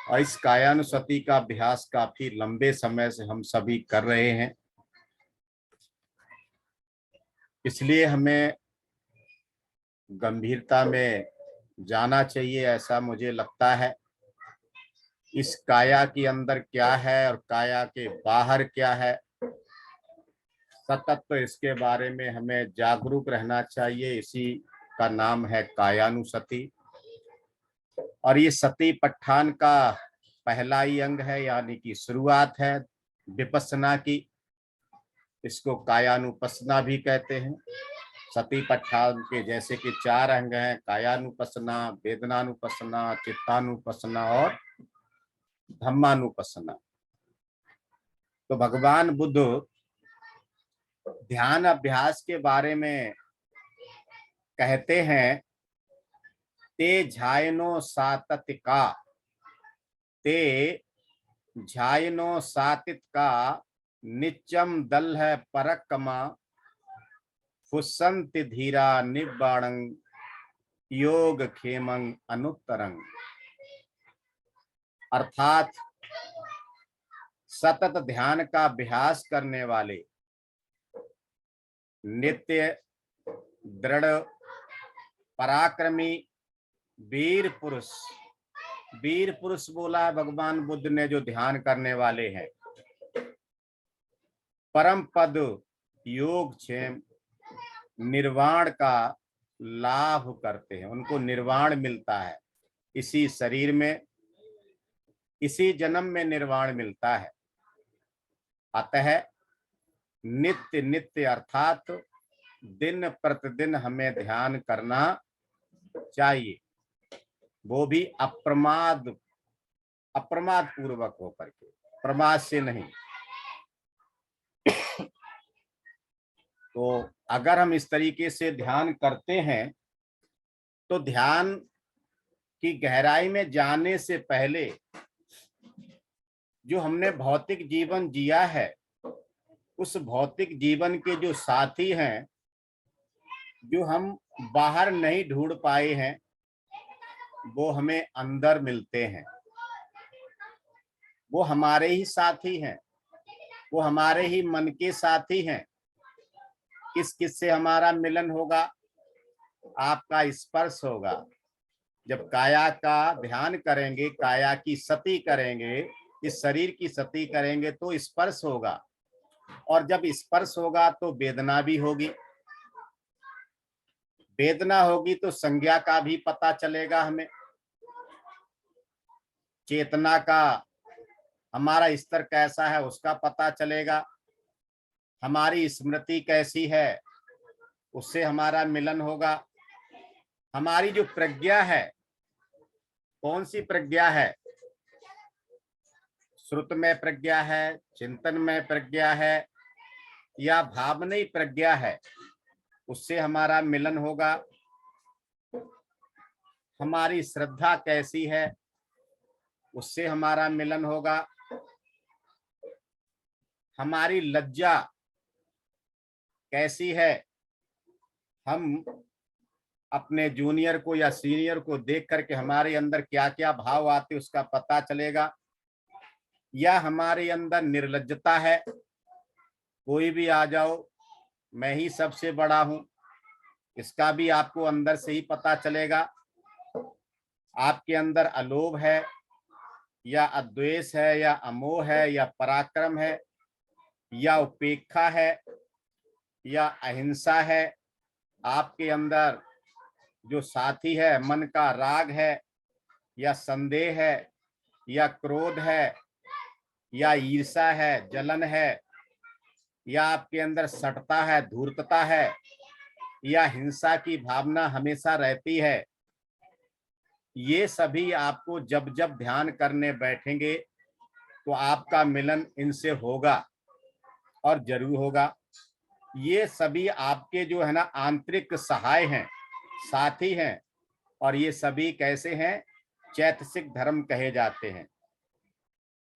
और इस कायानुसति का अभ्यास काफी लंबे समय से हम सभी कर रहे हैं, इसलिए हमें गंभीरता में जाना चाहिए, ऐसा मुझे लगता है। इस काया के अंदर क्या है और काया के बाहर क्या है, सतत तो इसके बारे में हमें जागरूक रहना चाहिए। इसी का नाम है कायानुसति। और ये सती पट्ठान का पहला ही अंग है, यानी कि शुरुआत है विपස්සना की। इसको कायानुपसना भी कहते हैं। सती पट्ठान के जैसे कि 4 अंग हैं, कायानुपसना, वेदनानुपसना, चित्तानुपसना और धम्मानुपसना। तो भगवान बुद्ध ध्यान अभ्यास के बारे में कहते हैं, ते झायनो सातत का, ते झायनो सातित का, नित्यम दल है परकमा, फुसंति धीरा निब्बाणं, योग खेमं अनुत्तरं। अर्थात सतत ध्यान का अभ्यास करने वाले, नित्य दृढ़ पराक्रमी वीर पुरुष, वीर पुरुष बोला है भगवान बुद्ध ने जो ध्यान करने वाले हैं, परम पद योग क्षेम निर्वाण का लाभ करते हैं। उनको निर्वाण मिलता है इसी शरीर में, इसी जन्म में निर्वाण मिलता है। अतः नित्य नित्य अर्थात दिन प्रतिदिन हमें ध्यान करना चाहिए, वो भी अप्रमाद पूर्वक होकर के, प्रमाद से नहीं। तो अगर हम इस तरीके से ध्यान करते हैं तो ध्यान की गहराई में जाने से पहले जो हमने भौतिक जीवन जिया है, उस भौतिक जीवन के जो साथी हैं, जो हम बाहर नहीं ढूंढ पाए हैं, वो हमें अंदर मिलते हैं। वो हमारे ही साथी हैं, वो हमारे ही मन के साथी हैं। किस किस से हमारा मिलन होगा? आपका स्पर्श होगा। जब काया का ध्यान करेंगे, काया की सती करेंगे, इस शरीर की सती करेंगे तो स्पर्श होगा, और जब स्पर्श होगा तो वेदना भी होगी। वेदना होगी तो संज्ञा का भी पता चलेगा हमें, चेतना का हमारा स्तर कैसा है उसका पता चलेगा, हमारी स्मृति कैसी है उससे हमारा मिलन होगा। हमारी जो प्रज्ञा है, कौन सी प्रज्ञा है? श्रुत में प्रज्ञा है, चिंतन में प्रज्ञा है, या भावनीय प्रज्ञा है, उससे हमारा मिलन होगा। हमारी श्रद्धा कैसी है, उससे हमारा मिलन होगा। हमारी लज्जा कैसी है, हम अपने जूनियर को या सीनियर को देख करके हमारे अंदर क्या क्या भाव आते उसका पता चलेगा। या हमारे अंदर निर्लज्जता है, कोई भी आ जाओ मैं ही सबसे बड़ा हूं, इसका भी आपको अंदर से ही पता चलेगा। आपके अंदर अलोभ है या अद्वेष है या अमोह है या पराक्रम है या उपेक्षा है या अहिंसा है। आपके अंदर जो साथी है, मन का राग है या संदेह है या क्रोध है या ईर्ष्या है, जलन है, या आपके अंदर सटता है, धूर्तता है, या हिंसा की भावना हमेशा रहती है। ये सभी आपको जब जब ध्यान करने बैठेंगे तो आपका मिलन इनसे होगा और जरूर होगा। ये सभी आपके जो है ना आंतरिक सहाय हैं, साथी हैं, और ये सभी कैसे हैं? चैतसिक धर्म कहे जाते हैं।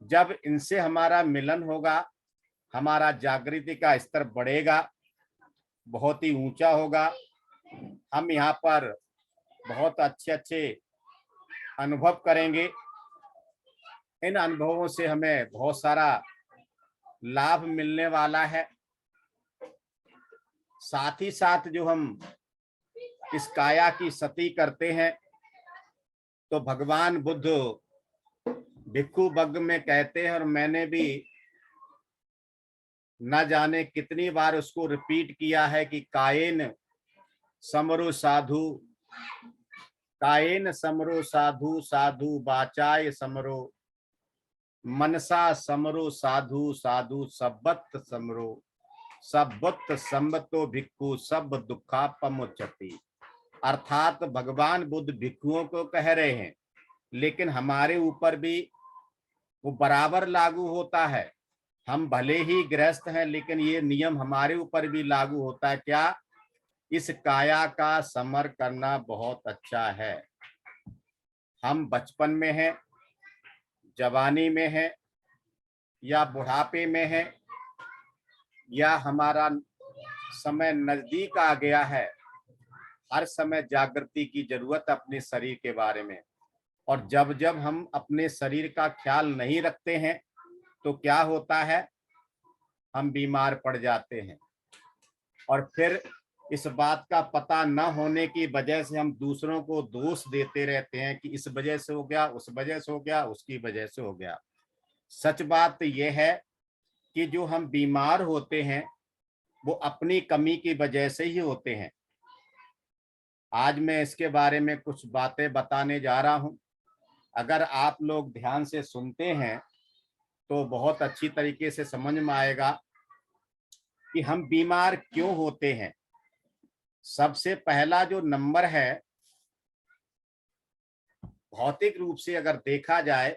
जब इनसे हमारा मिलन होगा, हमारा जागृति का स्तर बढ़ेगा, बहुत ही ऊंचा होगा। हम यहाँ पर बहुत अच्छे अच्छे अनुभव करेंगे। इन अनुभवों से हमें बहुत सारा लाभ मिलने वाला है। साथ ही साथ जो हम इस काया की सती करते हैं तो भगवान बुद्ध भिक्खु बग्ग में कहते हैं, और मैंने भी न जाने कितनी बार उसको रिपीट किया है कि कायेन समरो साधु, कायेन समरो साधु, साधु बाचाय समरो, मनसा समरो साधु, साधु सब्बत समरो, सब्बत संबतो भिक्खु सब दुखापमुच्यति। अर्थात भगवान बुद्ध भिक्षुओं को कह रहे हैं, लेकिन हमारे ऊपर भी वो बराबर लागू होता है। हम भले ही गृहस्थ हैं, लेकिन ये नियम हमारे ऊपर भी लागू होता है। क्या? इस काया का समर करना बहुत अच्छा है। हम बचपन में हैं, जवानी में हैं, या बुढ़ापे में हैं, या हमारा समय नजदीक आ गया है, हर समय जागृति की जरूरत है अपने शरीर के बारे में। और जब जब हम अपने शरीर का ख्याल नहीं रखते हैं तो क्या होता है? हम बीमार पड़ जाते हैं, और फिर इस बात का पता न होने की वजह से हम दूसरों को दोष देते रहते हैं कि इस वजह से हो गया, उस वजह से हो गया, उसकी वजह से हो गया। सच बात यह है कि जो हम बीमार होते हैं वो अपनी कमी की वजह से ही होते हैं। आज मैं इसके बारे में कुछ बातें बताने जा रहा हूं। अगर आप लोग ध्यान से सुनते हैं तो बहुत अच्छी तरीके से समझ में आएगा कि हम बीमार क्यों होते हैं। सबसे पहला जो नंबर है, भौतिक रूप से अगर देखा जाए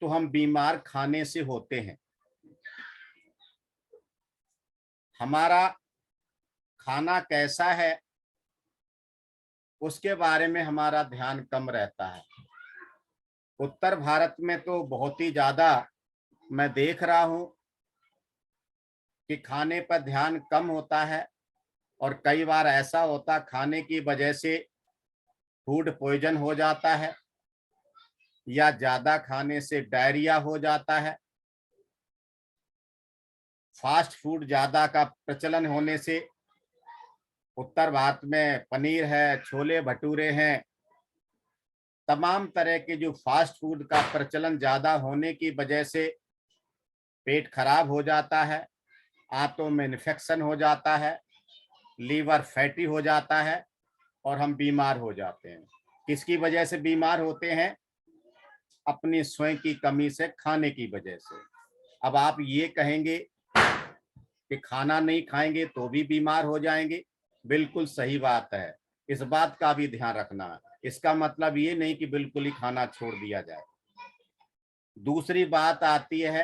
तो हम बीमार खाने से होते हैं। हमारा खाना कैसा है उसके बारे में हमारा ध्यान कम रहता है। उत्तर भारत में तो बहुत ही ज्यादा मैं देख रहा हूं कि खाने पर ध्यान कम होता है, और कई बार ऐसा होता खाने की वजह से फूड पॉइजन हो जाता है, या ज्यादा खाने से डायरिया हो जाता है। फास्ट फूड ज्यादा का प्रचलन होने से उत्तर भारत में पनीर है, छोले भटूरे हैं, तमाम तरह के जो फास्ट फूड का प्रचलन ज्यादा होने की वजह से पेट खराब हो जाता है, आंतों में इन्फेक्शन हो जाता है, लीवर फैटी हो जाता है, और हम बीमार हो जाते हैं। किसकी वजह से बीमार होते हैं? अपनी स्वयं की कमी से, खाने की वजह से। अब आप ये कहेंगे कि खाना नहीं खाएंगे तो भी बीमार हो जाएंगे। बिल्कुल सही बात है, इस बात का भी ध्यान रखना है। इसका मतलब ये नहीं कि बिल्कुल ही खाना छोड़ दिया जाए। दूसरी बात आती है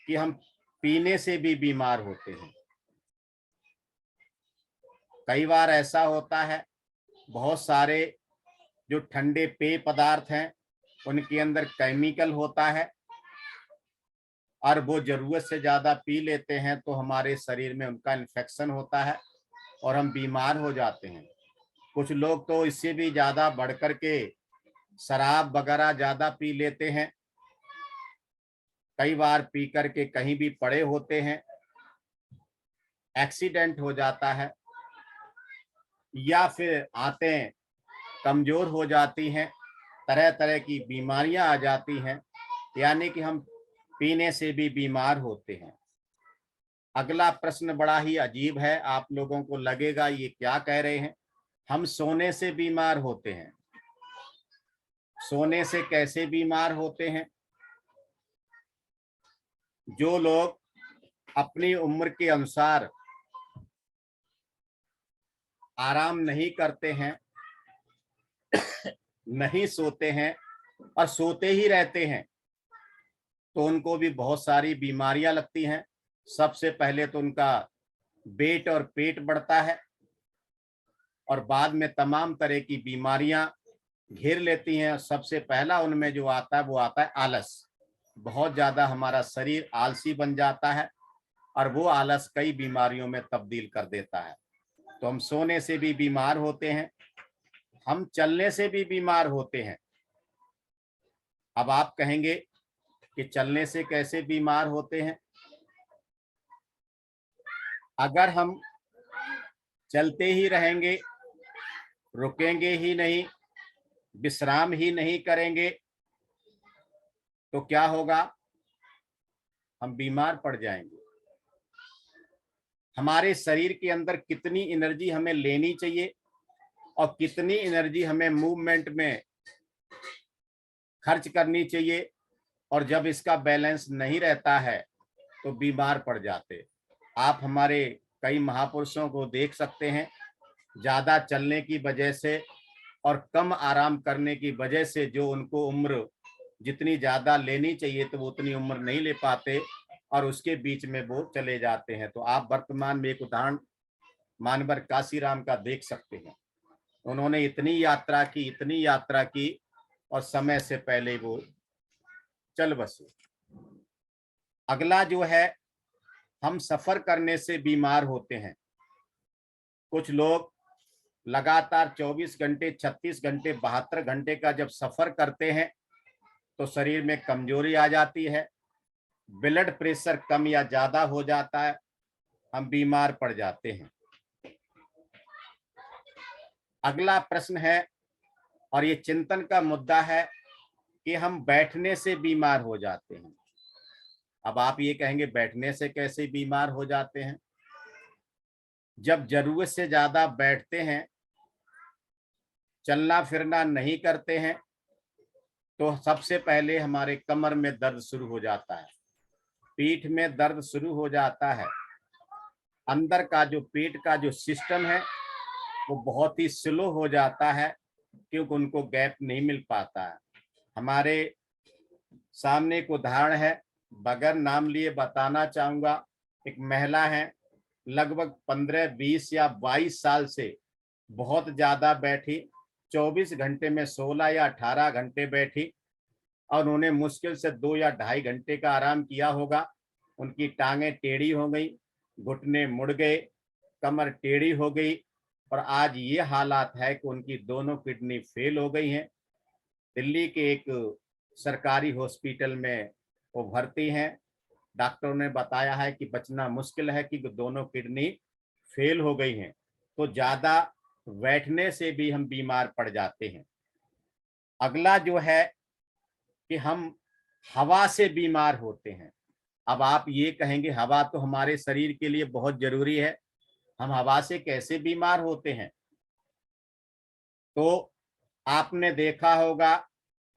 कि हम पीने से भी बीमार होते हैं। कई बार ऐसा होता है, बहुत सारे जो ठंडे पेय पदार्थ हैं उनके अंदर केमिकल होता है, और वो जरूरत से ज्यादा पी लेते हैं तो हमारे शरीर में उनका इन्फेक्शन होता है और हम बीमार हो जाते हैं। कुछ लोग तो इससे भी ज्यादा बढ़कर के शराब वगैरह ज्यादा पी लेते हैं। कई बार पी करके कहीं भी पड़े होते हैं, एक्सीडेंट हो जाता है, या फिर आंतें कमजोर हो जाती हैं, तरह तरह की बीमारियां आ जाती हैं। यानी कि हम पीने से भी बीमार होते हैं। अगला प्रश्न बड़ा ही अजीब है, आप लोगों को लगेगा ये क्या कह रहे हैं। हम सोने से बीमार होते हैं। सोने से कैसे बीमार होते हैं? जो लोग अपनी उम्र के अनुसार आराम नहीं करते हैं, नहीं सोते हैं और सोते ही रहते हैं, तो उनको भी बहुत सारी बीमारियां लगती हैं। सबसे पहले तो उनका वेट और पेट बढ़ता है, और बाद में तमाम तरह की बीमारियां घेर लेती हैं। सबसे पहला उनमें जो आता है वो आता है आलस। बहुत ज्यादा हमारा शरीर आलसी बन जाता है, और वो आलस कई बीमारियों में तब्दील कर देता है। तो हम सोने से भी बीमार होते हैं, हम चलने से भी बीमार होते हैं। अब आप कहेंगे कि चलने से कैसे बीमार होते हैं। अगर हम चलते ही रहेंगे, रुकेंगे ही नहीं, विश्राम ही नहीं करेंगे, तो क्या होगा? हम बीमार पड़ जाएंगे। हमारे शरीर के अंदर कितनी एनर्जी हमें लेनी चाहिए और कितनी एनर्जी हमें मूवमेंट में खर्च करनी चाहिए, और जब इसका बैलेंस नहीं रहता है तो बीमार पड़ जाते। आप हमारे कई महापुरुषों को देख सकते हैं, ज्यादा चलने की वजह से और कम आराम करने की वजह से जो उनको उम्र जितनी ज्यादा लेनी चाहिए तो वो उतनी उम्र नहीं ले पाते और उसके बीच में वो चले जाते हैं। तो आप वर्तमान में एक उदाहरण मानवर काशीराम का देख सकते हैं। उन्होंने इतनी यात्रा की और समय से पहले वो चल बसे। अगला जो है, हम सफर करने से बीमार होते हैं। कुछ लोग लगातार 24 घंटे, 36 घंटे, 72 घंटे का जब सफर करते हैं तो शरीर में कमजोरी आ जाती है, ब्लड प्रेशर कम या ज्यादा हो जाता है, हम बीमार पड़ जाते हैं। अगला प्रश्न है, और ये चिंतन का मुद्दा है, कि हम बैठने से बीमार हो जाते हैं। अब आप ये कहेंगे बैठने से कैसे बीमार हो जाते हैं? जब जरूरत से ज्यादा बैठते हैं, चलना फिरना नहीं करते हैं, तो सबसे पहले हमारे कमर में दर्द शुरू हो जाता है, पीठ में दर्द शुरू हो जाता है। अंदर का जो पेट का जो सिस्टम है वो बहुत ही स्लो हो जाता है, क्योंकि उनको गैप नहीं मिल पाता है। हमारे सामने एक उदाहरण है, बगैर नाम लिए बताना चाहूंगा। एक महिला है, लगभग 15, 20 या 22 साल से बहुत ज्यादा बैठी, 24 घंटे में 16 या 18 घंटे बैठी और उन्होंने मुश्किल से 2 या 2.5 घंटे का आराम किया होगा। उनकी टांगें टेढ़ी हो गई, घुटने मुड़ गए, कमर टेढ़ी हो गई और आज ये हालात है कि उनकी दोनों किडनी फेल हो गई हैं। दिल्ली के एक सरकारी हॉस्पिटल में वो भर्ती हैं। डॉक्टरों ने बताया है कि बचना मुश्किल है कि दोनों किडनी फेल हो गई हैं। तो ज्यादा बैठने से भी हम बीमार पड़ जाते हैं। अगला जो है कि हम हवा से बीमार होते हैं। अब आप ये कहेंगे हवा तो हमारे शरीर के लिए बहुत जरूरी है, हम हवा से कैसे बीमार होते हैं? तो आपने देखा होगा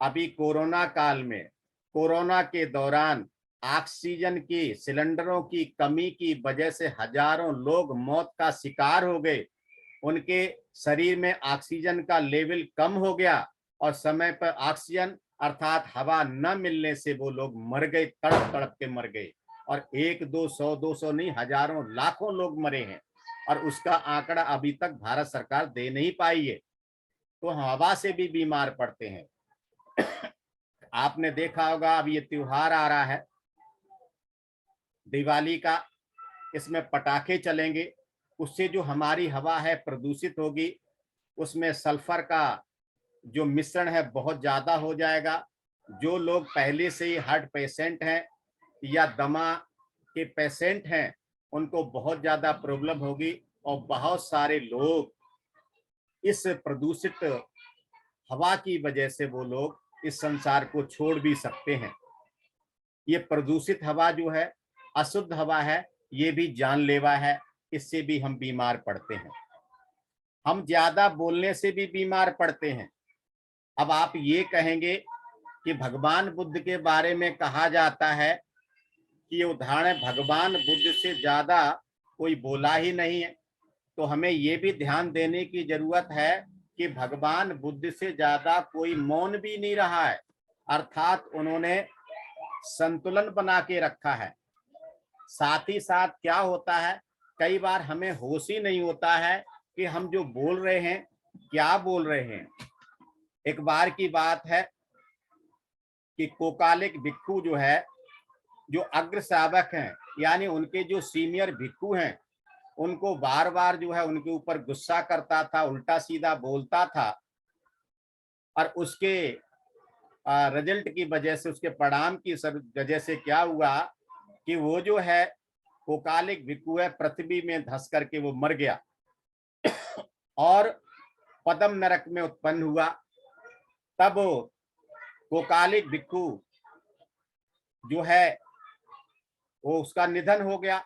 अभी कोरोना काल में, कोरोना के दौरान ऑक्सीजन की सिलेंडरों की कमी की वजह से हजारों लोग मौत का शिकार हो गए। उनके शरीर में ऑक्सीजन का लेवल कम हो गया और समय पर ऑक्सीजन अर्थात हवा न मिलने से वो लोग मर गए, तड़प तड़प के मर गए। और 1, 2, 100, 200 नहीं, हजारों लाखों लोग मरे हैं और उसका आंकड़ा अभी तक भारत सरकार दे नहीं पाई है। तो हवा से भी बीमार पड़ते हैं। आपने देखा होगा अब ये त्योहार आ रहा है दिवाली का, इसमें पटाखे चलेंगे, उससे जो हमारी हवा है प्रदूषित होगी, उसमें सल्फर का जो मिश्रण है बहुत ज्यादा हो जाएगा। जो लोग पहले से ही हार्ट पेशेंट हैं या दमा के पेशेंट हैं उनको बहुत ज्यादा प्रॉब्लम होगी और बहुत सारे लोग इस प्रदूषित हवा की वजह से वो लोग इस संसार को छोड़ भी सकते हैं। ये प्रदूषित हवा जो है, अशुद्ध हवा है, ये भी जानलेवा है, इससे भी हम बीमार पड़ते हैं। हम ज्यादा बोलने से भी बीमार पड़ते हैं। अब आप ये कहेंगे कि भगवान बुद्ध के बारे में कहा जाता है कि ये उदाहरण भगवान बुद्ध से ज्यादा कोई बोला ही नहीं है। तो हमें ये भी ध्यान देने की जरूरत है कि भगवान बुद्ध से ज्यादा कोई मौन भी नहीं रहा है, अर्थात उन्होंने संतुलन बना के रखा है। साथ ही साथ क्या होता है, कई बार हमें होश ही नहीं होता है कि हम जो बोल रहे हैं क्या बोल रहे हैं। एक बार की बात है कि कोकालिक भिक्खु जो है, जो अग्र श्रावक हैं यानी उनके जो सीनियर भिक्खु हैं, उनको बार बार जो है उनके ऊपर गुस्सा करता था, उल्टा सीधा बोलता था और उसके रिजल्ट की वजह से, उसके परिणाम की वजह से क्या हुआ कि वो जो है कोकालिक भिक्खु है, पृथ्वी में धंस करके वो मर गया और पद्म नरक में उत्पन्न हुआ। तब कोकालिक भिक्खु जो है वो उसका निधन हो गया।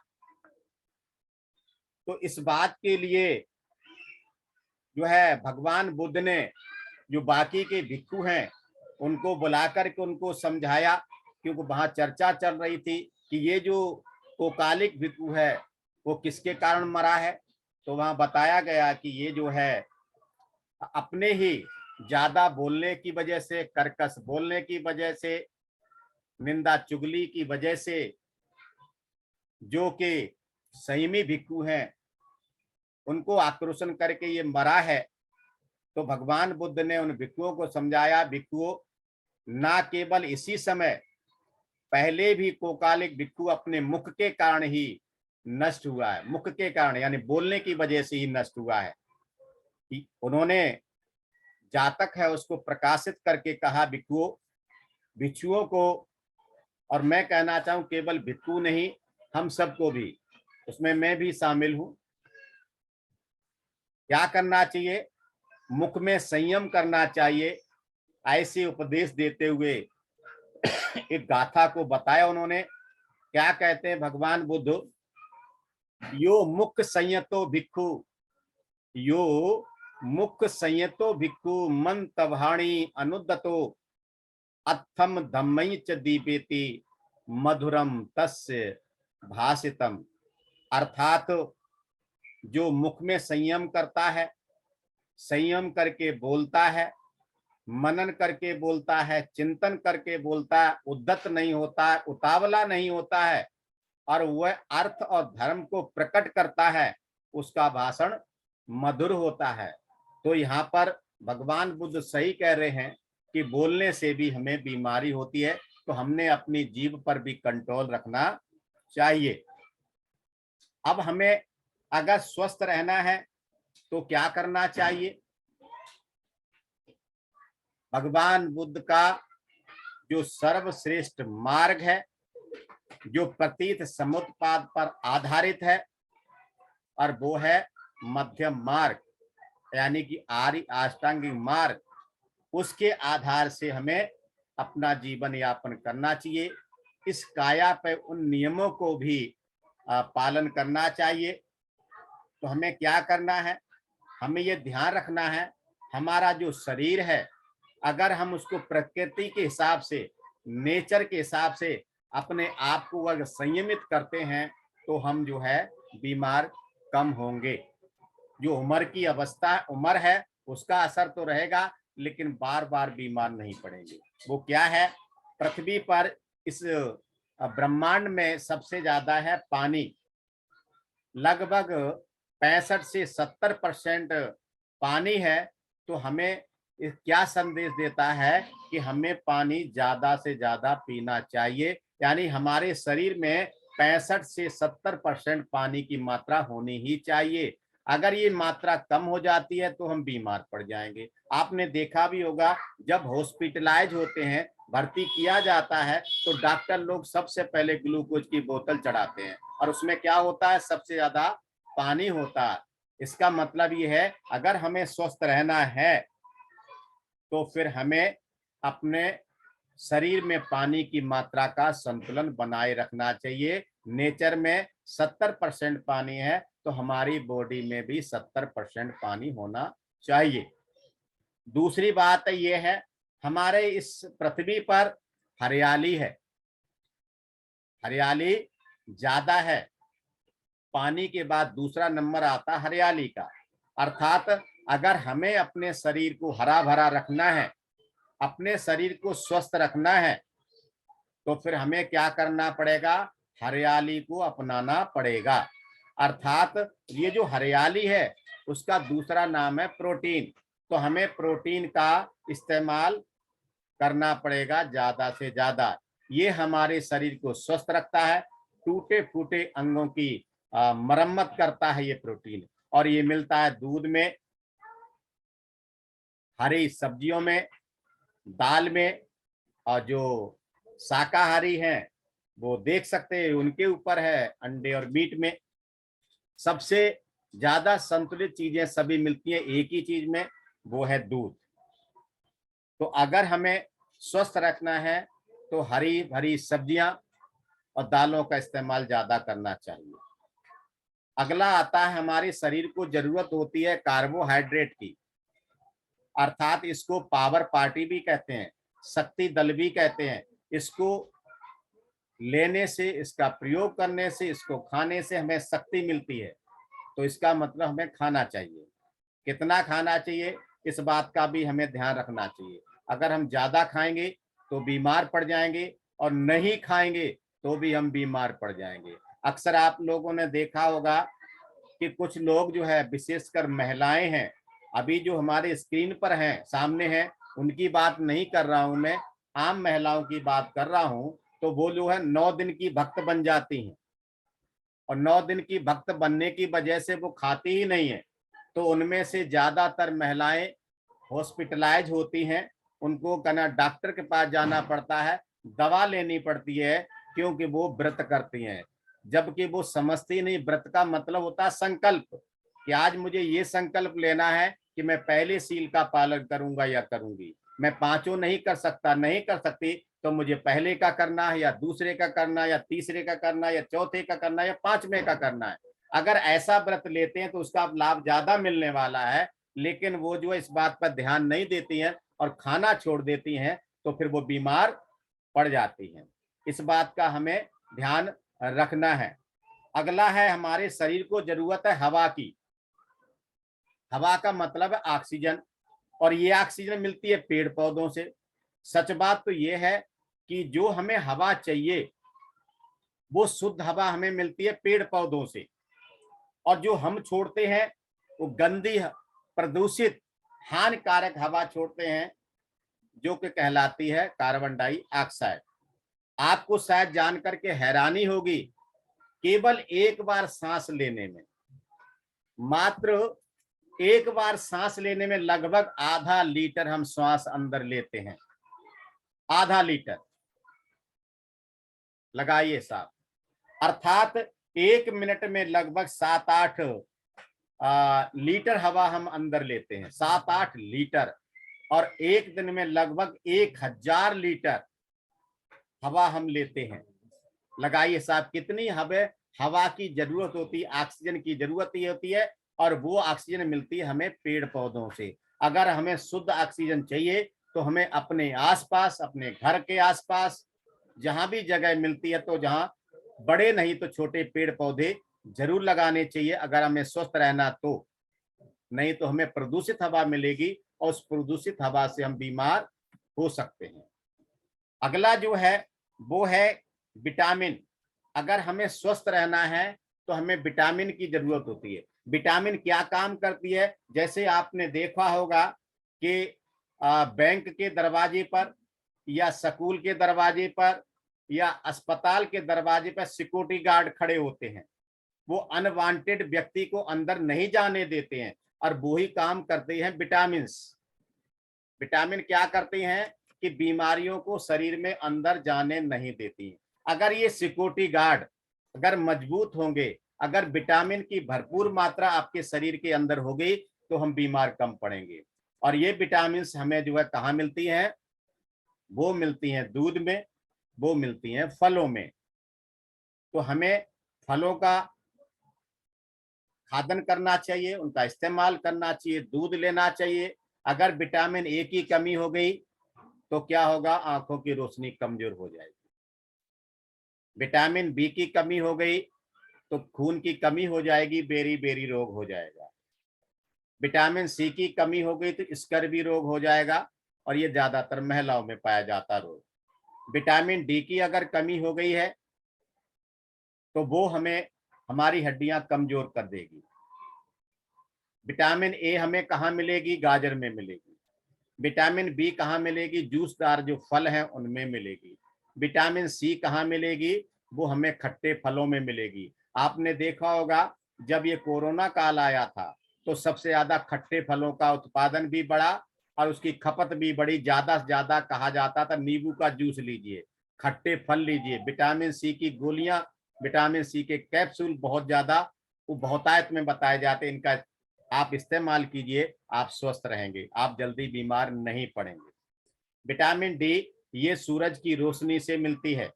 तो इस बात के लिए जो है भगवान बुद्ध ने जो बाकी के भिक्खु हैं उनको बुला करके उनको समझाया, क्योंकि वहां चर्चा चल रही थी कि ये जो कोकालिक भिक्खु है वो किसके कारण मरा है। तो वहां बताया गया कि ये जो है अपने ही ज्यादा बोलने की वजह से, कर्कश बोलने की वजह से, निंदा चुगली की वजह से जो कि संयमी भिक्खु हैं उनको आक्रोशन करके ये मरा है। तो भगवान बुद्ध ने उन भिक्खुओं को समझाया, भिक्खुओं, ना केवल इसी समय, पहले भी कोकालिक भिक्खु अपने मुख के कारण ही नष्ट हुआ है। मुख के कारण यानी बोलने की वजह से ही नष्ट हुआ है। उन्होंने जातक है उसको प्रकाशित करके कहा भिक्खुओं, भिक्षुओं को, और मैं कहना चाहूं केवल भिक्खु नहीं, हम सबको भी, उसमें मैं भी शामिल हूं, क्या करना चाहिए? मुख में संयम करना चाहिए। ऐसे उपदेश देते हुए एक गाथा को बताया उन्होंने। क्या कहते हैं भगवान बुद्ध? यो मुख संयतो भिक्खु, यो मुख संयतो भिक्खु मन तभाणी अनुद्दतो अत्थम धम्मई च दीपेति मधुरम तस्य भाषितम। अर्थात जो मुख में संयम करता है, संयम करके बोलता है, मनन करके बोलता है, चिंतन करके बोलता है, उद्धत नहीं होता है, उतावला नहीं होता है, और वह अर्थ और धर्म को प्रकट करता है, उसका भाषण मधुर होता है। तो यहाँ पर भगवान बुद्ध सही कह रहे हैं कि बोलने से भी हमें बीमारी होती है, तो हमने अपनी जीभ पर भी कंट्रोल रखना चाहिए। अब हमें अगर स्वस्थ रहना है तो क्या करना चाहिए? भगवान बुद्ध का जो सर्वश्रेष्ठ मार्ग है, जो प्रतीत समुत्पाद पर आधारित है, और वो है मध्यम मार्ग, यानी कि आर्य अष्टांगिक मार्ग। उसके आधार से हमें अपना जीवन यापन करना चाहिए। इस काया पे उन नियमों को भी पालन करना चाहिए। तो हमें क्या करना है? हमें ये ध्यान रखना है, हमारा जो शरीर है, अगर हम उसको प्रकृति के हिसाब से, नेचर के हिसाब से अपने आप को अगर संयमित करते हैं तो हम जो है बीमार कम होंगे। जो उम्र की अवस्था उम्र है उसका असर तो रहेगा, लेकिन बार बार बीमार नहीं पड़ेंगे। वो क्या है? पृथ्वी पर इस ब्रह्मांड में सबसे ज्यादा है पानी। लगभग 65 से 70% पानी है। तो हमें क्या संदेश देता है कि हमें पानी ज्यादा से ज्यादा पीना चाहिए। यानी हमारे शरीर में 65 से 70% पानी की मात्रा होनी ही चाहिए। अगर ये मात्रा कम हो जाती है तो हम बीमार पड़ जाएंगे। आपने देखा भी होगा, जब हॉस्पिटलाइज होते हैं, भर्ती किया जाता है, तो डॉक्टर लोग सबसे पहले ग्लूकोज की बोतल चढ़ाते हैं, और उसमें क्या होता है? सबसे ज्यादा पानी होता है। इसका मतलब ये है, अगर हमें स्वस्थ रहना है तो फिर हमें अपने शरीर में पानी की मात्रा का संतुलन बनाए रखना चाहिए। नेचर में 70% पानी है, तो हमारी बॉडी में भी 70% पानी होना चाहिए। दूसरी बात यह है, हमारे इस पृथ्वी पर हरियाली है, हरियाली ज्यादा है। पानी के बाद दूसरा नंबर आता हरियाली का। अर्थात अगर हमें अपने शरीर को हरा भरा रखना है, अपने शरीर को स्वस्थ रखना है, तो फिर हमें क्या करना पड़ेगा? हरियाली को अपनाना पड़ेगा। अर्थात ये जो हरियाली है उसका दूसरा नाम है प्रोटीन। तो हमें प्रोटीन का इस्तेमाल करना पड़ेगा ज्यादा से ज्यादा। ये हमारे शरीर को स्वस्थ रखता है, टूटे फूटे अंगों की मरम्मत करता है ये प्रोटीन। और ये मिलता है दूध में, हरी सब्जियों में, दाल में, और जो शाकाहारी हैं वो देख सकते हैं, उनके ऊपर है अंडे और मीट में सबसे ज्यादा संतुलित चीजें सभी मिलती हैं एक ही चीज में, वो है दूध। तो अगर हमें स्वस्थ रखना है तो हरी भरी सब्जियां और दालों का इस्तेमाल ज्यादा करना चाहिए। अगला आता है, हमारे शरीर को जरूरत होती है कार्बोहाइड्रेट की, अर्थात इसको पावर पार्टी भी कहते हैं, शक्ति दल भी कहते हैं। इसको लेने से, इसका प्रयोग करने से, इसको खाने से हमें शक्ति मिलती है। तो इसका मतलब हमें खाना चाहिए। कितना खाना चाहिए इस बात का भी हमें ध्यान रखना चाहिए। अगर हम ज्यादा खाएंगे तो बीमार पड़ जाएंगे और नहीं खाएंगे तो भी हम बीमार पड़ जाएंगे। अक्सर आप लोगों ने देखा होगा कि कुछ लोग जो है, विशेषकर महिलाएं हैं, अभी जो हमारे स्क्रीन पर हैं, सामने हैं, उनकी बात नहीं कर रहा हूं मैं, आम महिलाओं की बात कर रहा हूं। तो वो जो है 9 दिन की भक्त बन जाती हैं और 9 दिन की भक्त बनने की वजह से वो खाती ही नहीं है। तो उनमें से ज्यादातर महिलाएं हॉस्पिटलाइज होती हैं, उनको कहना डॉक्टर के पास जाना पड़ता है, दवा लेनी पड़ती है, क्योंकि वो व्रत करती हैं। जबकि वो समझती नहीं, व्रत का मतलब होता है संकल्प, कि आज मुझे ये संकल्प लेना है कि मैं पहले सील का पालन करूंगा या करूंगी। मैं पांचों नहीं कर सकता, नहीं कर सकती, तो मुझे पहले का करना है या दूसरे का करना है या तीसरे का करना है या चौथे का करना है या पांचवें का करना है। अगर ऐसा व्रत लेते हैं तो उसका लाभ ज्यादा मिलने वाला है। लेकिन वो जो इस बात पर ध्यान नहीं देती हैं और खाना छोड़ देती हैं, तो फिर वो बीमार पड़ जाती हैं। इस बात का हमें ध्यान रखना है। अगला है, हमारे शरीर को जरूरत है हवा की। हवा का मतलब है ऑक्सीजन, और ये ऑक्सीजन मिलती है पेड़ पौधों से। सच बात तो ये है कि जो हमें हवा चाहिए वो शुद्ध हवा हमें मिलती है पेड़ पौधों से, और जो हम छोड़ते हैं वो गंदी, प्रदूषित, हानिकारक हवा छोड़ते हैं, जो कि कहलाती है कार्बन डाइऑक्साइड। आपको शायद जानकर के हैरानी होगी, केवल एक बार सांस लेने में, मात्र एक बार सांस लेने में लगभग आधा लीटर हम श्वास अंदर लेते हैं। आधा लीटर, लगाइए साहब, अर्थात 1 मिनट में लगभग 7-8 लीटर हवा हम अंदर लेते हैं, 7-8 लीटर। और एक दिन में लगभग 1000 लीटर हवा हम लेते हैं। लगाइए साहब, कितनी हवा की जरूरत होती है, ऑक्सीजन की जरूरत ही होती है, और वो ऑक्सीजन मिलती है हमें पेड़ पौधों से। अगर हमें शुद्ध ऑक्सीजन चाहिए तो हमें अपने आसपास, अपने घर के आसपास जहां भी जगह मिलती है, तो जहां बड़े नहीं तो छोटे पेड़ पौधे जरूर लगाने चाहिए, अगर हमें स्वस्थ रहना तो। नहीं तो हमें प्रदूषित हवा मिलेगी और उस प्रदूषित हवा से हम बीमार हो सकते हैं। अगला जो है वो है विटामिन। अगर हमें स्वस्थ रहना है तो हमें विटामिन की जरूरत होती है। विटामिन क्या काम करती है, जैसे आपने देखा होगा कि बैंक के दरवाजे पर या स्कूल के दरवाजे पर या अस्पताल के दरवाजे पर सिक्योरिटी गार्ड खड़े होते हैं। वो अनवांटेड व्यक्ति को अंदर नहीं जाने देते हैं, और वो ही काम करते हैं विटामिन। विटामिन क्या करते हैं कि बीमारियों को शरीर में अंदर जाने नहीं देती हैं। अगर ये सिक्योरिटी गार्ड अगर मजबूत होंगे, अगर विटामिन की भरपूर मात्रा आपके शरीर के अंदर हो गई, तो हम बीमार कम पड़ेंगे। और ये विटामिन हमें जो है कहाँ मिलती हैं, वो मिलती हैं दूध में, वो मिलती हैं फलों में। तो हमें फलों का खादन करना चाहिए, उनका इस्तेमाल करना चाहिए, दूध लेना चाहिए। अगर विटामिन ए की कमी हो गई तो क्या होगा, आंखों की रोशनी कमजोर हो जाएगी। विटामिन बी की कमी हो गई तो खून की कमी हो जाएगी, बेरी बेरी रोग हो जाएगा। विटामिन सी की कमी हो गई तो स्कर्वी रोग हो जाएगा, और ये ज्यादातर महिलाओं में पाया जाता रोग। विटामिन डी की अगर कमी हो गई है तो वो हमें, हमारी हड्डियां कमजोर कर देगी। विटामिन ए हमें कहाँ मिलेगी, गाजर में मिलेगी। विटामिन बी कहाँ मिलेगी, जूसदार जो फल हैं उनमें मिलेगी। विटामिन सी कहाँ मिलेगी, वो हमें खट्टे फलों में मिलेगी। आपने देखा होगा जब ये कोरोना काल आया था तो सबसे ज्यादा खट्टे फलों का उत्पादन भी बढ़ा और उसकी खपत भी बड़ी ज्यादा से ज्यादा। कहा जाता था नींबू का जूस लीजिए, खट्टे फल लीजिए, विटामिन सी की गोलियां, विटामिन सी के कैप्सूल बहुत ज्यादा वो बहुतायत में बताए जाते, इनका आप इस्तेमाल कीजिए, आप स्वस्थ रहेंगे, आप जल्दी बीमार नहीं पड़ेंगे। विटामिन डी ये सूरज की रोशनी से मिलती है।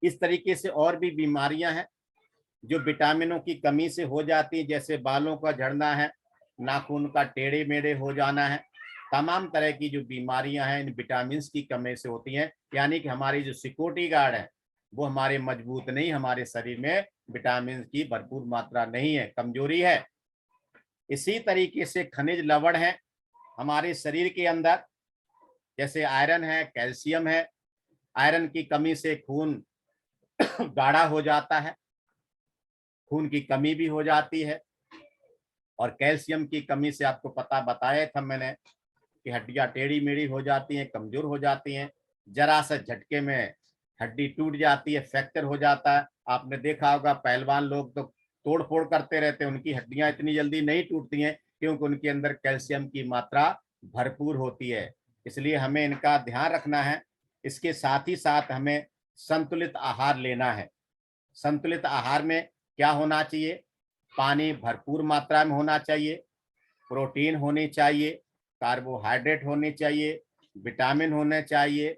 इस तरीके से और भी बीमारियां हैं जो विटामिनों की कमी से हो जाती है, जैसे बालों का झड़ना है, नाखून का टेढ़े मेढ़े हो जाना है। तमाम तरह की जो बीमारियां हैं इन विटामिन की कमी से होती हैं। यानी कि हमारी जो सिक्योरिटी गार्ड है वो हमारे मजबूत नहीं, हमारे शरीर में विटामिन की भरपूर मात्रा नहीं है, कमजोरी है। इसी तरीके से खनिज लवण है हमारे शरीर के अंदर, जैसे आयरन है, कैल्शियम है। आयरन की कमी से खून गाढ़ा हो जाता है, खून की कमी भी हो जाती है। और कैल्शियम की कमी से आपको पता बताया था मैंने कि हड्डियां टेढ़ी मेढ़ी हो जाती हैं, कमजोर हो जाती हैं। जरा सा झटके में हड्डी टूट जाती है, फ्रैक्चर हो जाता है। आपने देखा होगा पहलवान लोग तो तोड़ फोड़ करते रहते हैं, उनकी हड्डियां इतनी जल्दी नहीं टूटती हैं क्योंकि उनके अंदर कैल्शियम की मात्रा भरपूर होती है। इसलिए हमें इनका ध्यान रखना है। इसके साथ ही साथ हमें संतुलित आहार लेना है। संतुलित आहार में क्या होना चाहिए? पानी भरपूर मात्रा में होना चाहिए, प्रोटीन होनी चाहिए, कार्बोहाइड्रेट होनी चाहिए, विटामिन होने चाहिए,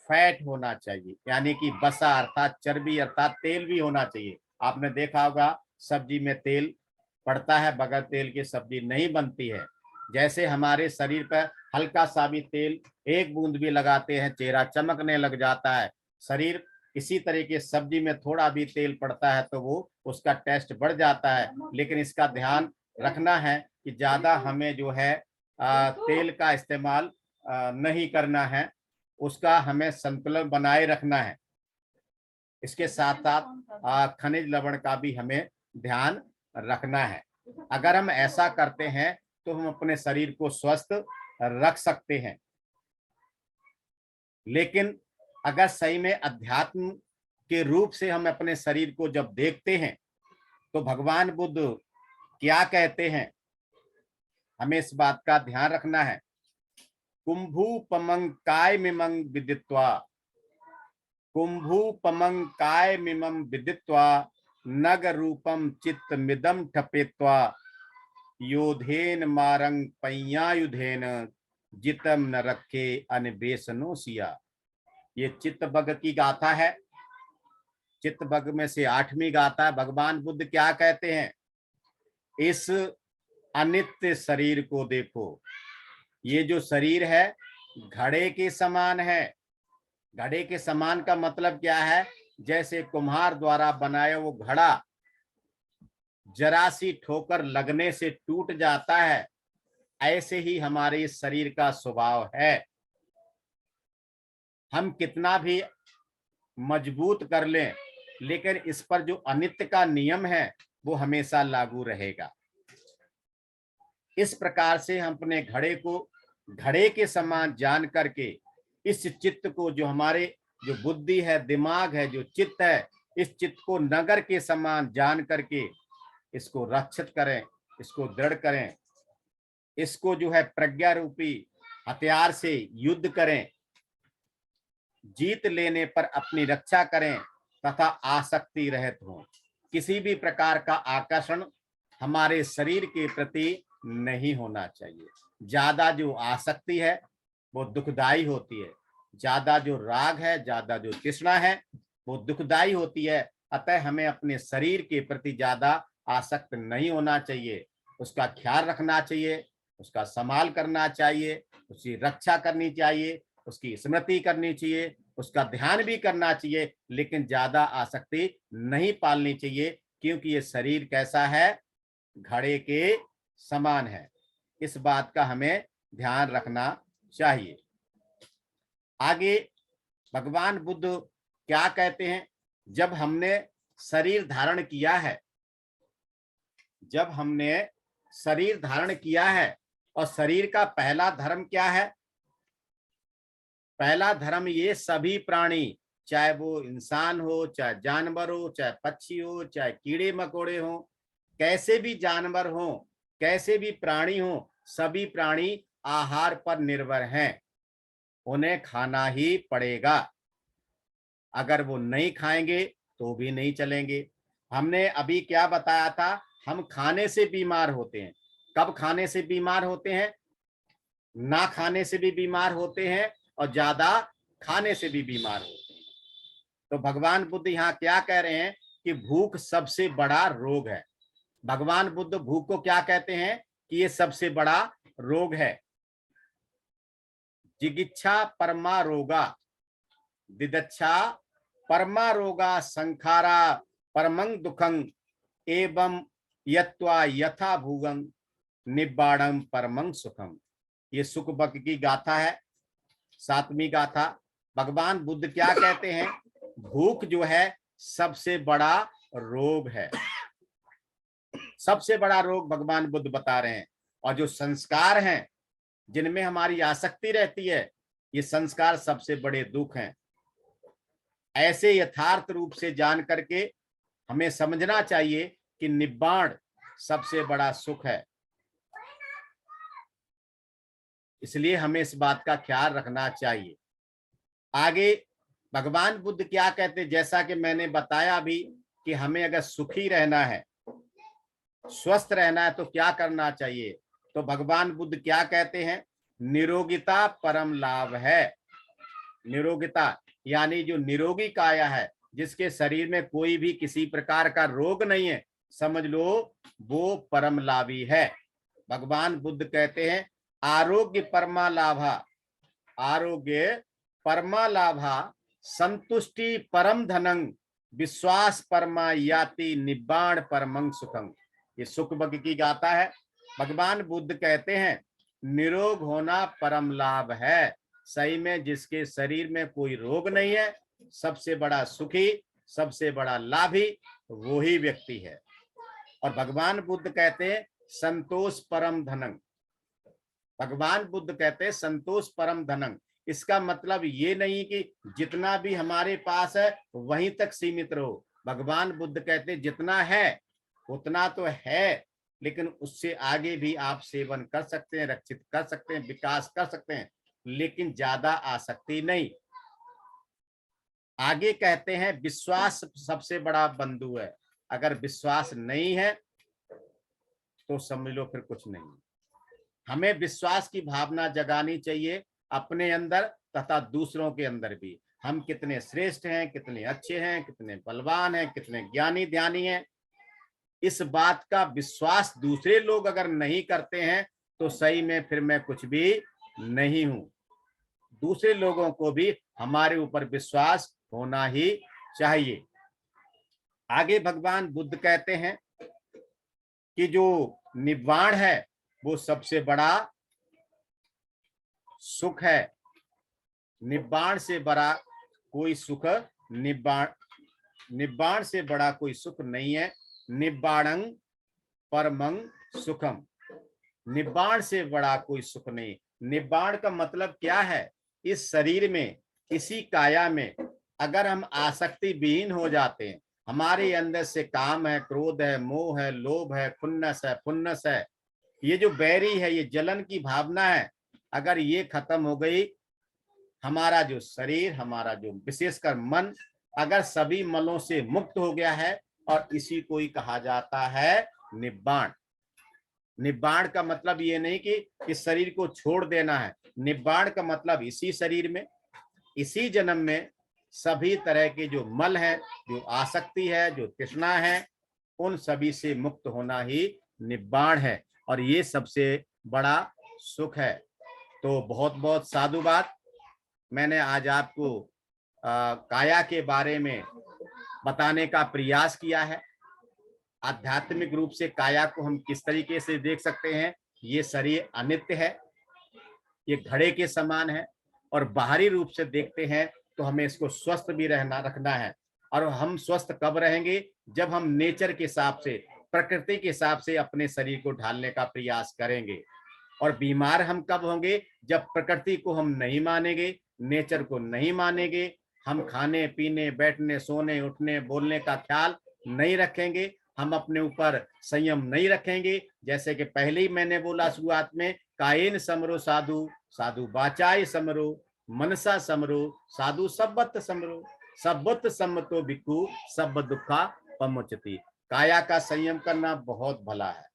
फैट होना चाहिए यानी कि वसा अर्थात चर्बी अर्थात तेल भी होना चाहिए। आपने देखा होगा सब्जी में तेल पड़ता है, बगैर तेल की सब्जी नहीं बनती है। जैसे हमारे शरीर पर हल्का सा भी तेल, एक बूंद भी लगाते हैं, चेहरा चमकने लग जाता है शरीर। इसी तरीके सब्जी में थोड़ा भी तेल पड़ता है तो वो उसका टेस्ट बढ़ जाता है। लेकिन इसका ध्यान रखना है कि ज्यादा हमें जो है तेल का इस्तेमाल नहीं करना है, उसका हमें संतुलन बनाए रखना है। इसके साथ साथ खनिज लवण का भी हमें ध्यान रखना है। अगर हम ऐसा करते हैं तो हम अपने शरीर को स्वस्थ रख सकते हैं। लेकिन अगर सही में अध्यात्म के रूप से हम अपने शरीर को जब देखते हैं तो भगवान बुद्ध क्या कहते हैं, हमें इस बात का ध्यान रखना है। कुंभूपमं कायमिमं विदित्वा, कुंभूपमं कायमिमं विदित्वा, नग रूपम चित्तमिदं ठपेत्वा, योधेन मारंग पय्यायुधेन, जितम न रखे अनबेसनो सिया। ये चित्तबग की गाथा है। चित्तबग में से 8वीं गाथा है। भगवान बुद्ध क्या कहते हैं? इस अनित्य शरीर को देखो, ये जो शरीर है घड़े के समान है। घड़े के समान का मतलब क्या है? जैसे कुम्हार द्वारा बनाया वो घड़ा जरा सी ठोकर लगने से टूट जाता है, ऐसे ही हमारे इस शरीर का स्वभाव है। हम कितना भी मजबूत कर लें लेकिन इस पर जो अनित्य का नियम है वो हमेशा लागू रहेगा। इस प्रकार से हम अपने घड़े को घड़े के समान जान करके इस चित्त को, जो हमारे जो बुद्धि है, दिमाग है, जो चित्त है, इस चित्त को नगर के समान जान करके इसको रक्षित करें, इसको दृढ़ करें, इसको जो है प्रज्ञा रूपी हथियार से युद्ध करें, जीत लेने पर अपनी रक्षा करें तथा आसक्ति रहित हों। किसी भी प्रकार का आकर्षण हमारे शरीर के प्रति नहीं होना चाहिए। ज्यादा जो आसक्ति है वो दुखदाई होती है, ज्यादा जो राग है, ज्यादा जो तृष्णा है वो दुखदाई होती है। अतः हमें अपने शरीर के प्रति ज्यादा आसक्त नहीं होना चाहिए, उसका ख्याल रखना चाहिए, उसका संभाल करना चाहिए, उसकी रक्षा करनी चाहिए, उसकी स्मृति करनी चाहिए, उसका ध्यान भी करना चाहिए, लेकिन ज्यादा आसक्ति नहीं पालनी चाहिए क्योंकि ये शरीर कैसा है? घड़े के समान है। इस बात का हमें ध्यान रखना चाहिए। आगे भगवान बुद्ध क्या कहते हैं? जब हमने शरीर धारण किया है, जब हमने शरीर धारण किया है, और शरीर का पहला धर्म क्या है? पहला धर्म ये सभी प्राणी, चाहे वो इंसान हो, चाहे जानवर हो, चाहे पक्षी हो, चाहे कीड़े मकोड़े हो, कैसे भी जानवर हो, कैसे भी प्राणी हो, सभी प्राणी आहार पर निर्भर हैं, उन्हें खाना ही पड़ेगा। अगर वो नहीं खाएंगे तो भी नहीं चलेंगे। हमने अभी क्या बताया था, हम खाने से बीमार होते हैं। कब खाने से बीमार होते हैं? ना खाने से भी बीमार होते हैं और ज्यादा खाने से भी बीमार होते हैं। तो भगवान बुद्ध यहाँ क्या कह रहे हैं कि भूख सबसे बड़ा रोग है। भगवान बुद्ध भूख को क्या कहते हैं कि ये सबसे बड़ा रोग है। जिगिच्छा परमा रोगा, दिदच्छा परमा रोगा, संखारा परमं दुखं, एवं यत्वा यथा भूगं, निब्बाणम परमं सुखम। ये सुख बक की गाथा है, 7वीं गाथा। भगवान बुद्ध क्या कहते हैं? भूख जो है सबसे बड़ा रोग है। सबसे बड़ा रोग भगवान बुद्ध बता रहे हैं। और जो संस्कार हैं जिनमें हमारी आसक्ति रहती है, ये संस्कार सबसे बड़े दुख हैं। ऐसे यथार्थ रूप से जान करके हमें समझना चाहिए कि निब्बाण सबसे बड़ा सुख है। इसलिए हमें इस बात का ख्याल रखना चाहिए। आगे भगवान बुद्ध क्या कहते, जैसा कि मैंने बताया अभी कि हमें अगर सुखी रहना है, स्वस्थ रहना है तो क्या करना चाहिए। तो भगवान बुद्ध क्या कहते हैं? निरोगिता परम लाभ है। निरोगिता यानी जो निरोगी काया है, जिसके शरीर में कोई भी किसी प्रकार का रोग नहीं है, समझ लो वो परम लाभी है। भगवान बुद्ध कहते हैं आरोग्य परमा लाभा, आरोग्य परमा लाभा, संतुष्टि परम धनं, विश्वास परमा याति, निब्बाण परमं सुखं। ये सुख बग की गाथा है। भगवान बुद्ध कहते हैं निरोग होना परम लाभ है। सही में जिसके शरीर में कोई रोग नहीं है, सबसे बड़ा सुखी, सबसे बड़ा लाभी वो ही व्यक्ति है। और भगवान बुद्ध कहते हैं संतोष परम धनं। भगवान बुद्ध कहते हैं संतोष परम धनं। इसका मतलब ये नहीं कि जितना भी हमारे पास है वहीं तक सीमित रहो। भगवान बुद्ध कहते हैं जितना है उतना तो है, लेकिन उससे आगे भी आप सेवन कर सकते हैं, रक्षित कर सकते हैं, विकास कर सकते हैं, लेकिन ज्यादा आसक्ति नहीं। आगे कहते हैं विश्वास सबसे बड़ा बंधु है। अगर विश्वास नहीं है तो समझ लो फिर कुछ नहीं। हमें विश्वास की भावना जगानी चाहिए अपने अंदर तथा दूसरों के अंदर भी। हम कितने श्रेष्ठ हैं, कितने अच्छे हैं, कितने बलवान हैं, कितने ज्ञानी ध्यानी हैं, इस बात का विश्वास दूसरे लोग अगर नहीं करते हैं तो सही में फिर मैं कुछ भी नहीं हूं। दूसरे लोगों को भी हमारे ऊपर विश्वास होना ही चाहिए। आगे भगवान बुद्ध कहते हैं कि जो निब्बाण है वो सबसे बड़ा सुख है। निब्बाण से बड़ा कोई सुख, निब्बाण से बड़ा कोई सुख नहीं है। निब्बाणं परमं सुखम। निब्बाण से बड़ा कोई सुख नहीं। निब्बाण का मतलब क्या है? इस शरीर में, इसी काया में अगर हम आसक्ति विहीन हो जाते हैं, हमारे अंदर से काम है, क्रोध है, मोह है, लोभ है, खुन्नस है, फुन्नस है, ये जो बैरी है, ये जलन की भावना है, अगर ये खत्म हो गई, हमारा जो शरीर, हमारा जो विशेषकर मन अगर सभी मलों से मुक्त हो गया है, और इसी को ही कहा जाता है निब्बाण। निब्बाण का मतलब ये नहीं कि इस शरीर को छोड़ देना है। निब्बाण का मतलब इसी शरीर में, इसी जन्म में सभी तरह के जो मल है, जो आसक्ति है, जो तृष्णा है, उन सभी से मुक्त होना ही निब्बाण है। और ये सबसे बड़ा सुख है। तो बहुत बहुत साधुवाद। मैंने आज आपको काया के बारे में बताने का प्रयास किया है। आध्यात्मिक रूप से काया को हम किस तरीके से देख सकते हैं। ये शरीर अनित्य है, ये घड़े के समान है। और बाहरी रूप से देखते हैं तो हमें इसको स्वस्थ भी रखना है। और हम स्वस्थ कब रहेंगे? जब हम नेचर के हिसाब से, प्रकृति के हिसाब से अपने शरीर को ढालने का प्रयास करेंगे। और बीमार हम कब होंगे? जब प्रकृति को हम नहीं मानेंगे, नेचर को नहीं मानेंगे, हम खाने पीने, बैठने, सोने, उठने, बोलने का ख्याल नहीं रखेंगे, हम अपने ऊपर संयम नहीं रखेंगे। जैसे कि पहले ही मैंने बोला शुरुआत में, कायेन समरो साधु, साधु वाचाय समरो, मनसा समरो, साधु सब्बत समरो, सब्बत सम्मतो भिक्खु सब दुखा पमुच्यति। काया का संयम करना बहुत भला है,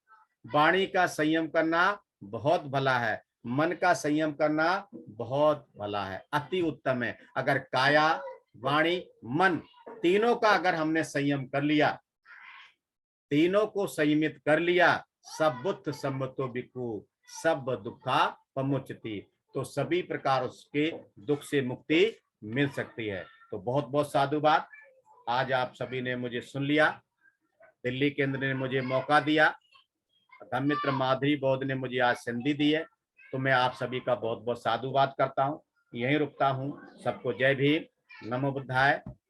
वाणी का संयम करना बहुत भला है, मन का संयम करना बहुत भला है, अति उत्तम है। अगर काया, वाणी, मन तीनों का अगर हमने संयम कर लिया, तीनों को संयमित कर लिया, सब बुद्ध सम्मतो भिक्खु सब दुखा पमुच्यति, तो सभी प्रकार उसके दुख से मुक्ति मिल सकती है। तो बहुत बहुत साधुवाद, आज आप सभी ने मुझे सुन लिया, दिल्ली केंद्र ने मुझे मौका दिया, धम्म मित्र माधुरी बौद्ध ने मुझे आज संधि दी है, तो मैं आप सभी का बहुत बहुत साधुवाद करता हूँ, यहीं रुकता हूँ। सबको जय भीम, नमो बुद्धाय।